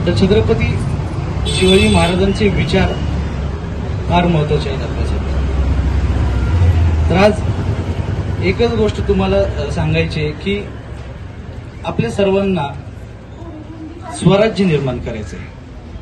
तर छत्रपती शिवाजी महाराजांचे विचार फार महत्वाचे आहेत आपल्यासाठी. तर आज एकच गोष्ट तुम्हाला सांगायची आहे की आपल्या सर्वांना स्वराज्य निर्माण करायचं आहे.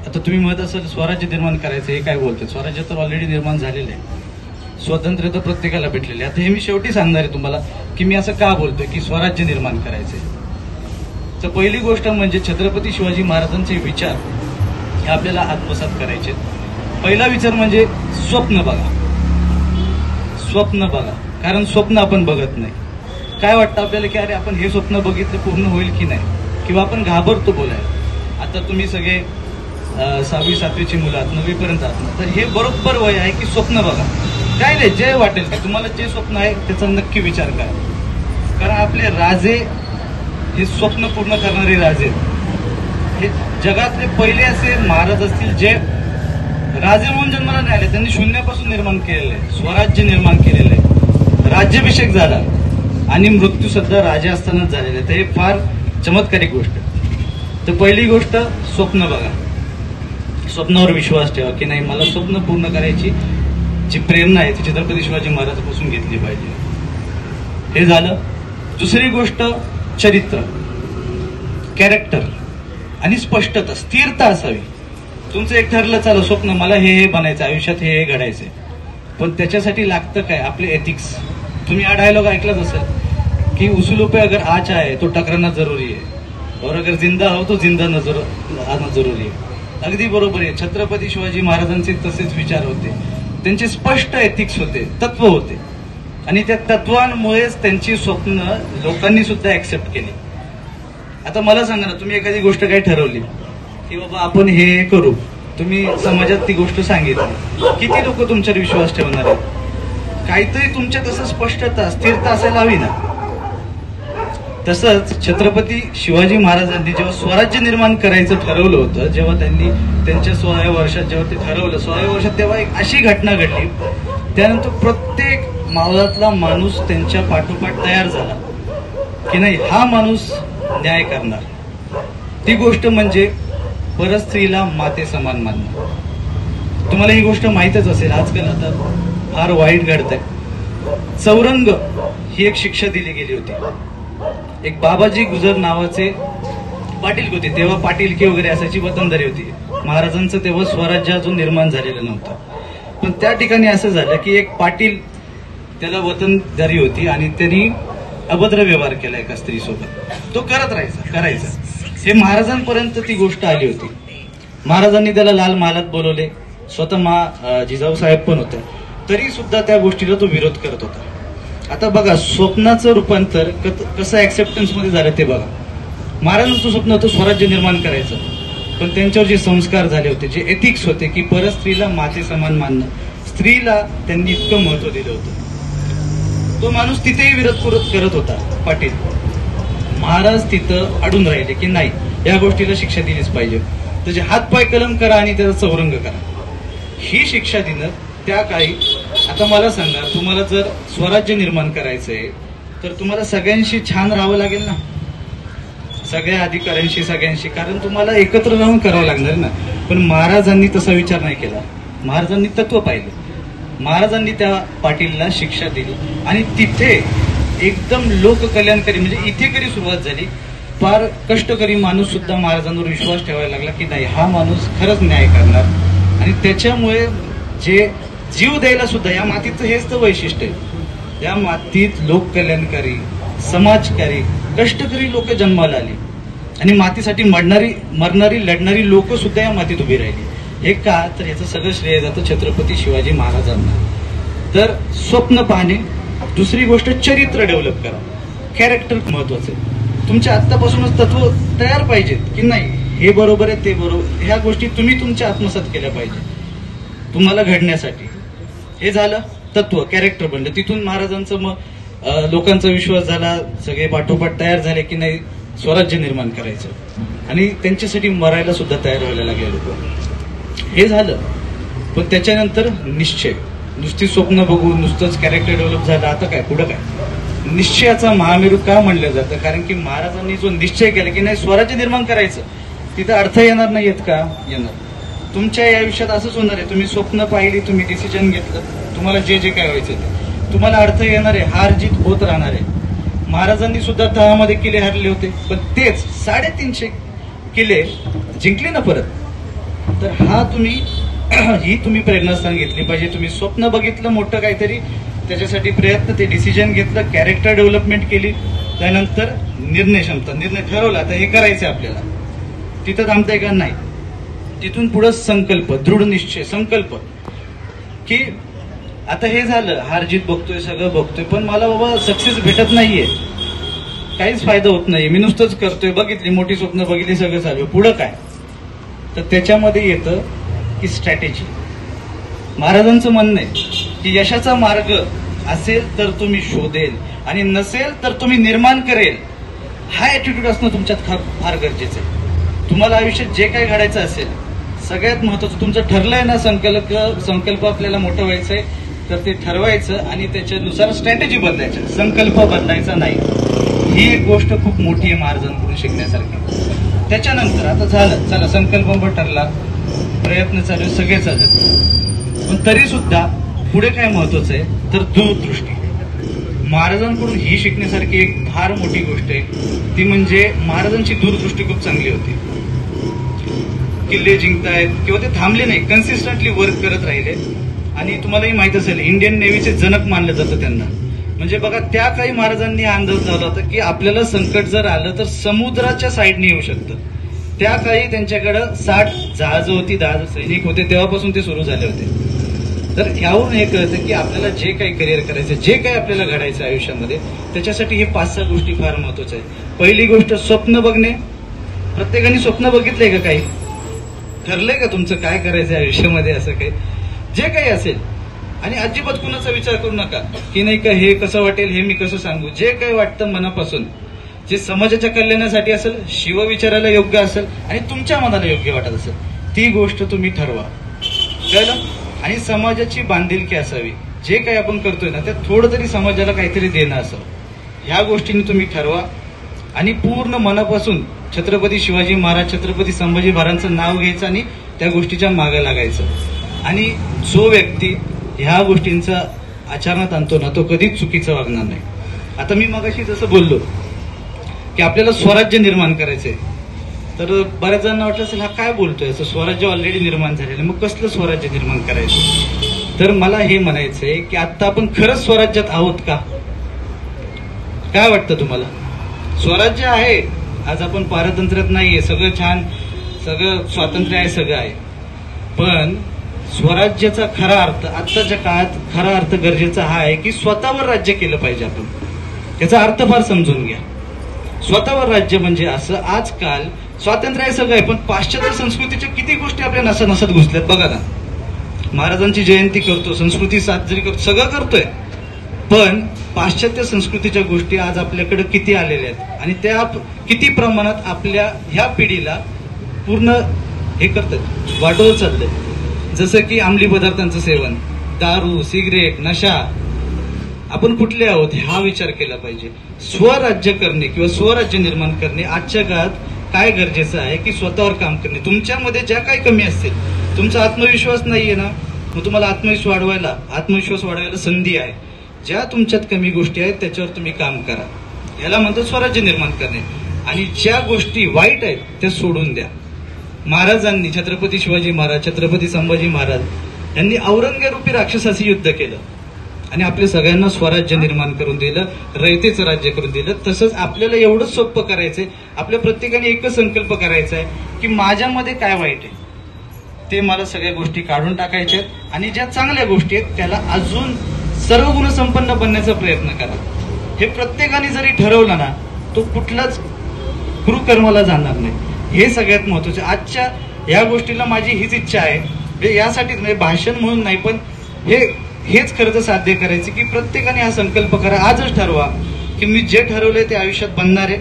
आता तुम्ही म्हणत असाल स्वराज्य निर्माण करायचं हे काय बोलते? स्वराज्य तर ऑलरेडी निर्माण झालेलं आहे, स्वातंत्र्य तर प्रत्येकाला भेटलेले. आता हे मी शेवटी सांगणार आहे तुम्हाला की मी असं का बोलतोय की स्वराज्य निर्माण करायचंय. तर पहिली गोष्ट म्हणजे छत्रपती शिवाजी महाराजांचे विचार हे आपल्याला आत्मसात करायचे. पहिला विचार म्हणजे स्वप्न बघा. स्वप्न बघा, कारण स्वप्न आपण बघत नाही. काय वाटतं आपल्याला की अरे आपण हे स्वप्न बघितलं पूर्ण होईल की नाही, किंवा आपण घाबरतो बोलायला. आता तुम्ही सगळे 6वी 7वीची मुलं आहात, 9वी पर्यंत आहात, तर हे बरोबर वय आहे की स्वप्न बघा. काय नाही, जे वाटेल की तुम्हाला जे स्वप्न आहे त्याचा नक्की विचार करा. कारण आपले राजे हे स्वप्न पूर्ण करणारे राजे, हे जगातले पहिले असे महाराज असतील जे राजे म्हणून जन्माला नाही आले, त्यांनी शून्यापासून निर्माण केलेलं आहे, स्वराज्य निर्माण केलेलं आहे, राज्याभिषेक झाला आणि मृत्यू सुद्धा राजा असतानाच झालेला आहे. तर हे फार चमत्कारिक गोष्ट आहे. तर पहिली गोष्ट स्वप्न बघा, स्वप्नावर विश्वास ठेवा की नाही मला स्वप्न पूर्ण करायची जी प्रेरणा आहे ती छत्रपती शिवाजी महाराजांपासून घेतली पाहिजे. हे झालं. दुसरी गोष्ट चरित्र, कॅरेक्टर आणि स्पष्टता, स्थिरता असावी. तुमचं एक ठरलं चालू स्वप्न मला हे बनायचं, आयुष्यात हे घडायचंय, पण त्याच्यासाठी लागतं काय? आपले एथिक्स. तुम्ही हा डायलॉग ऐकलाच असेल की उसूलों पे अगर आँच आए तो टकराना जरुरी है और अगर जिंदा हो तो जिंदा आना जरुरी है. अगदी बरोबर आहे. छत्रपती शिवाजी महाराजांचे तसेच विचार होते, त्यांचे स्पष्ट एथिक्स होते, तत्व होते, आणि त्या तत्वांमुळेच त्यांची स्वप्न लोकांनी सुद्धा ऍक्सेप्ट केली. आता मला सांगा ना, तुम्ही एखादी गोष्ट काही ठरवली की बाबा आपण हे करू, तुम्ही समाजात ती गोष्ट सांगितली, किती लोक तुमच्यावर विश्वास ठेवणार आहेत? काहीतरी तुमच्यात असं स्पष्टता, स्थिरता असायला हवी ना. तसंच छत्रपती शिवाजी महाराजांनी जेव्हा स्वराज्य निर्माण करायचं ठरवलं होतं, जेव्हा त्यांनी त्यांच्या 16व्या वर्षात जेव्हा ते ठरवलं, 16व्या वर्षात तेव्हा एक अशी घटना घडली, त्यानंतर प्रत्येक मावळातला माणूस त्यांच्या पाठोपाठ तयार झाला की नाही हा माणूस न्याय करणार. ती गोष्ट म्हणजे परस्त्रीला माते समान मानणं. तुम्हाला ही गोष्ट माहीतच असेल, आजकाल आता फार वाईट घडतंय. चौरंग ही एक शिक्षा दिली गेली होती. एक बाबाजी गुजर नावाचे पाटील होते, तेव्हा पाटीलकी वगैरे असायची, वतनदारी होती. महाराजांचं तेव्हा स्वराज्य अजून निर्माण झालेलं नव्हतं, पण त्या ठिकाणी असं झालं की एक पाटील, त्याला वतनदारी होती आणि त्यांनी अभद्र व्यवहार केला एका स्त्रीसोबत. तो करत करायचा. हे महाराजांपर्यंत ती गोष्ट आली होती. महाराजांनी त्याला लाल महालात बोलवले, स्वतः जिजाऊ साहेब पण होते, तरी सुद्धा त्या गोष्टीला तो विरोध करत होता. आता बघा स्वप्नाचं रूपांतर कसं ऍक्सेप्टन्स मध्ये झालं ते बघा. महाराजांचं स्वप्न होतं स्वराज्य निर्माण करायचं, पण त्यांच्यावर जे संस्कार झाले होते, जे एथिक्स होते की परस्त्रीला माते समान मानणं, स्त्रीला त्यांनी इतकं महत्व दिलं होतं, तो माणूस तिथेही विरोध करत होता पाटील. महाराज तिथं अडून राहिले की नाही या गोष्टीला शिक्षा दिलीच पाहिजे, त्याचे हातपाय कलम करा आणि त्याचा चौरंग करा. ही शिक्षा देणं त्या काळी. आता मला सांगा, तुम्हाला जर स्वराज्य निर्माण करायचंय तर तुम्हाला सगळ्यांशी छान राहावं लागेल ना, सगळ्या अधिकाऱ्यांशी, सगळ्यांशी, कारण तुम्हाला एकत्र राहून करावं लागणार ना. पण महाराजांनी तसा विचार नाही केला. महाराजांनी तत्व पाहिलं. महाराजांनी त्या पाटीलला शिक्षा दिली आणि तिथे एकदम लोककल्याणकारी म्हणजे इथेकरी सुरुवात झाली. फार कष्टकरी माणूस सुद्धा महाराजांवर विश्वास ठेवायला लागला की नाही हा माणूस खरंच न्याय करणार. आणि त्याच्यामुळे जे जीव द्यायला सुद्धा, या मातीचं हेच तर वैशिष्ट्य आहे, या मातीत लोककल्याणकारी, समाजकारी, कष्टकरी लोक जन्माला आली आणि मातीसाठी मरणारी लढणारी लोक सुद्धा या मातीत उभी राहिली. हे का? तर याचं सगळं श्रेय जातं छत्रपती शिवाजी महाराजांना. तर स्वप्न पाहणे. दुसरी गोष्ट चरित्र डेव्हलप करा, कॅरेक्टर महत्वाचं आहे. तुमच्या आत्तापासूनच तत्व तयार पाहिजेत की नाही हे बरोबर आहे ते बरोबर, ह्या गोष्टी तुम्ही तुमच्या आत्मसात केल्या पाहिजे तुम्हाला घडण्यासाठी. हे झालं तत्व, कॅरेक्टर बनलं. तिथून महाराजांचं मग लोकांचा विश्वास झाला, सगळे पाठोपाठ तयार झाले की नाही स्वराज्य निर्माण करायचं, आणि त्यांच्यासाठी मरायला सुद्धा तयार व्हायला लागले लोक. हे झालं. पण त्याच्यानंतर निश्चय. नुसती स्वप्न बघून नुसतंच कॅरेक्टर डेव्हलप झालं, आता काय पुढं काय? निश्चयाचा महामेरू का म्हणलं जातं? कारण की महाराजांनी जो निश्चय केला की नाही स्वराज्य निर्माण करायचं, तिथं अर्थ येणार नाहीयेत का? येणार. तुमच्या या आयुष्यात असंच होणार आहे. तुम्ही स्वप्न पाहिली, तुम्ही डिसिजन घेतलं, तुम्हाला जे जे काय व्हायचं ते तुम्हाला अर्थ येणार आहे, हार जीत होत राहणार आहे. महाराजांनी सुद्धा तहामध्ये किल्ले हरले होते, पण तेच 350 किल्ले जिंकले ना परत. तर ही तुम्ही प्रेरणास्थान घेतली पाहिजे. तुम्ही स्वप्न बघितलं मोठं काहीतरी, त्याच्यासाठी प्रयत्न, ते डिसिजन घेतलं, कॅरेक्टर डेव्हलपमेंट केली, त्यानंतर निर्णय ठरवला आता हे करायचं आपल्याला. तिथं थांबताय का? नाही. तिथून पुढे संकल्प, दृढ निश्चय, संकल्प की आता हे झालं, हार जीत बघतोय, सगळं बघतोय, पण मला बाबा सक्सेस भेटत नाहीये, काहीच फायदा होत नाहीये, मी नुसतंच करतोय, बघितली मोठी स्वप्न बघितली, सगळं चालू, पुढं काय? तर त्याच्यामध्ये येतं की स्ट्रॅटेजी. महाराजांचं म्हणणं आहे की यशाचा मार्ग असेल तर तुम्ही शोधेल आणि नसेल तर तुम्ही निर्माण करेल. हा ऍटिट्यूड असणं तुमच्यात फार गरजेचं आहे. तुम्हाला आयुष्यात जे काही घडायचं असेल, सगळ्यात महत्वाचं तुमचं ठरलंय ना, संकल्प आपल्याला मोठं व्हायचंय, तर ते ठरवायचं आणि त्याच्यानुसार स्ट्रॅटेजी बदलायचं, संकल्प बदलायचा नाही. ही एक गोष्ट खूप मोठी आहे महाराजांकडून शिकण्यासारखी. त्याच्यानंतर आता झालं, चला संकल्प पण ठरला, प्रयत्न चालू, सगळे चालू, पण तरी सुद्धा पुढे काय महत्वाचं आहे तर दूरदृष्टी. महाराजांकडून ही शिकण्यासारखी एक फार मोठी गोष्ट आहे, ती म्हणजे महाराजांची दूरदृष्टी खूप चांगली होती. किल्ले जिंकतायत किंवा ते थांबले नाही, कन्सिस्टंटली वर्क करत राहिले. आणि तुम्हालाही माहित असेल, इंडियन नेव्हीचे जनक मानलं जातं त्यांना. म्हणजे बघा, त्या काही महाराजांनी अंदाज लावला होता की आपल्याला संकट जर आलं तर समुद्राच्या साईडने येऊ शकतं. त्या काही त्यांच्याकडं 60 जहाजं होती, 10 सैनिक होते, तेव्हापासून ते सुरू झाले होते. तर ह्यावरून हे कळतं की आपल्याला जे काही करिअर करायचं, जे काही आपल्याला घडायचं आयुष्यामध्ये, त्याच्यासाठी हे 5-6 गोष्टी फार महत्वाच्या आहेत. पहिली गोष्ट स्वप्न बघणे. प्रत्येकाने स्वप्न बघितलंय का? काही ठरलंय का तुमचं काय करायचं आयुष्यामध्ये? असं काही जे काही असेल, आणि अजिबात कुणाचा विचार करू नका की नाही का हे कसं वाटेल, हे मी कसं सांगू. जे काही वाटतं मनापासून, जे समाजाच्या कल्याणासाठी असेल, शिवविचाराला योग्य असेल आणि तुमच्या मनाला योग्य वाटत असेल, ती गोष्ट तुम्ही ठरवा. कळलं? आणि समाजाची बांधिलकी असावी. जे काही आपण करतोय ना, त्यात थोडं तरी समाजाला काहीतरी देणं असावं. ह्या गोष्टींनी तुम्ही ठरवा आणि पूर्ण मनापासून छत्रपती शिवाजी महाराज, छत्रपती संभाजी महाराजांचं नाव घ्यायचं आणि त्या गोष्टीच्या मागे लागायचं. आणि जो व्यक्ती ह्या गोष्टींचा आचरणात आणतो ना, तो कधीच चुकीचं वागणार नाही. आता मी मगाशी जसं बोललो की आपल्याला स्वराज्य निर्माण करायचंय, तर बऱ्याच जणांना वाटलं असेल हा काय बोलतोय, असं स्वराज्य ऑलरेडी निर्माण झालेलं, मग कसलं स्वराज्य निर्माण करायचं? तर मला हे म्हणायचंय की आता आपण खरंच स्वराज्यात आहोत का? काय वाटतं तुम्हाला? स्वराज्य आहे, आज आपण पारतंत्र्यात नाहीये, सगळं छान, सगळं स्वातंत्र्य आहे, सगळं आहे, पण स्वराज्याचा खरा अर्थ, आत्ताच्या काळात खरा अर्थ गरजेचा हा आहे की स्वतःवर राज्य केलं पाहिजे आपण. त्याचा अर्थ फार समजून घ्या. स्वतःवर राज्य म्हणजे असं, आजकाल स्वातंत्र्य आहे, सगळं आहे, पण पाश्चात्य संस्कृतीच्या किती गोष्टी आपल्या नसत घुसल्यात. बघा ना, महाराजांची जयंती करतो, संस्कृती साजरी करतो, सगळं करतोय, पण पाश्चात्य संस्कृतीच्या गोष्टी आज आपल्याकडे किती आलेल्या आहेत आणि त्या किती प्रमाणात आपल्या ह्या पिढीला पूर्ण हे करतात, वाटवत चाललंय. जसं की अंमली पदार्थांचं सेवन, दारू, सिगरेट, नशा. आपण कुठले आहोत हा विचार केला पाहिजे. स्वराज्य करणे किंवा स्वराज्य निर्माण करणे आजच्या काळात काय गरजेचं आहे की स्वतःवर काम करणे. तुमच्यामध्ये ज्या काही कमी असतील, तुमचा आत्मविश्वास नाहीये ना, मग तुम्हाला आत्मविश्वास वाढवायला संधी आहे. ज्या तुमच्यात कमी गोष्टी आहेत त्याच्यावर तुम्ही काम करा. याला म्हणतात स्वराज्य निर्माण करणे. आणि ज्या गोष्टी वाईट आहेत त्या सोडून द्या. महाराजांनी, छत्रपती शिवाजी महाराज, छत्रपती संभाजी महाराज यांनी औरंगजेबरूपी राक्षसाशी युद्ध केलं आणि आपल्या सगळ्यांना स्वराज्य निर्माण करून दिलं, रयतेचं राज्य करून दिलं. तसंच आपल्याला एवढंच सोपं करायचंय, आपल्या प्रत्येकाने एकच संकल्प करायचा आहे की माझ्यामध्ये काय वाईट आहे ते मला सगळ्या गोष्टी काढून टाकायच्या आहेत आणि ज्या चांगल्या गोष्टी आहेत त्याला अजून सर्व गुणसंपन्न बनण्याचा प्रयत्न करा. हे प्रत्येकाने जरी ठरवलं ना, तो कुठलाच गुरुकर्माला जाणार नाही. हे सगळ्यात महत्वाचं. आजच्या या गोष्टीला माझी हीच इच्छा आहे, यासाठीच, म्हणजे भाषण म्हणून नाही, पण हेच खरं तर साध्य करायचं की प्रत्येकाने हा संकल्प करा. आजच ठरवा की मी जे ठरवलंय ते आयुष्यात बनणार आहे,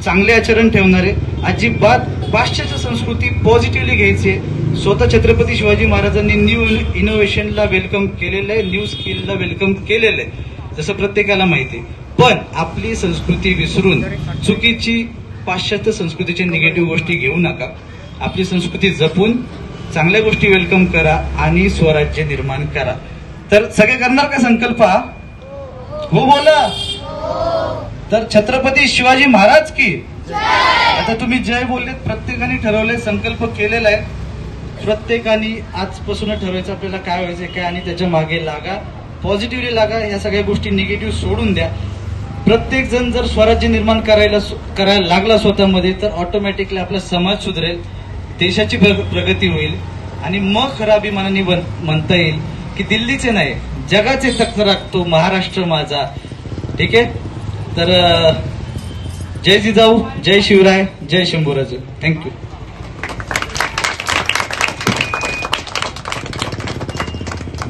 चांगले आचरण ठेवणार आहे, अजिबात पाश्चात्य संस्कृती पॉझिटिव्हली घ्यायची आहे. स्वतः छत्रपती शिवाजी महाराजांनी न्यू इनोव्हेशनला वेलकम केलेलं आहे, न्यू स्किलला वेलकम केलेलं आहे, जसं प्रत्येकाला माहिती आहे. पण आपली संस्कृती विसरून चुकीची पाश्चात्य संस्कृतीच्या निगेटिव्ह गोष्टी घेऊ नका. आपली संस्कृती जपून चांगल्या गोष्टी वेलकम करा आणि स्वराज्य निर्माण करा. तर सगळे करणार का संकल्प? हो बोला. तर छत्रपती शिवाजी महाराज की. आता तुम्ही जय बोललेत, प्रत्येकाने ठरवलंय, संकल्प केलेला आहे. प्रत्येकाने आजपासून ठरवायचं आपल्याला काय व्हायचंय काय, आणि त्याच्या मागे लागा, पॉझिटिव्हली लागा. या सगळ्या गोष्टी निगेटिव्ह सोडून द्या. प्रत्येक जण जर स्वराज्य निर्माण करायला लागला स्वतःमध्ये, तर ऑटोमॅटिकली आपला समाज सुधरेल, देशाची प्रगती होईल, आणि मग खऱ्या अभिमानाने म्हणता येईल की दिल्लीचे नाही जगाचे तख्त राखतो महाराष्ट्र माझा. ठीक आहे. तर जय जिजाऊ, जय शिवराय, जय शंभूराज. थँक्यू.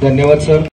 धन्यवाद सर.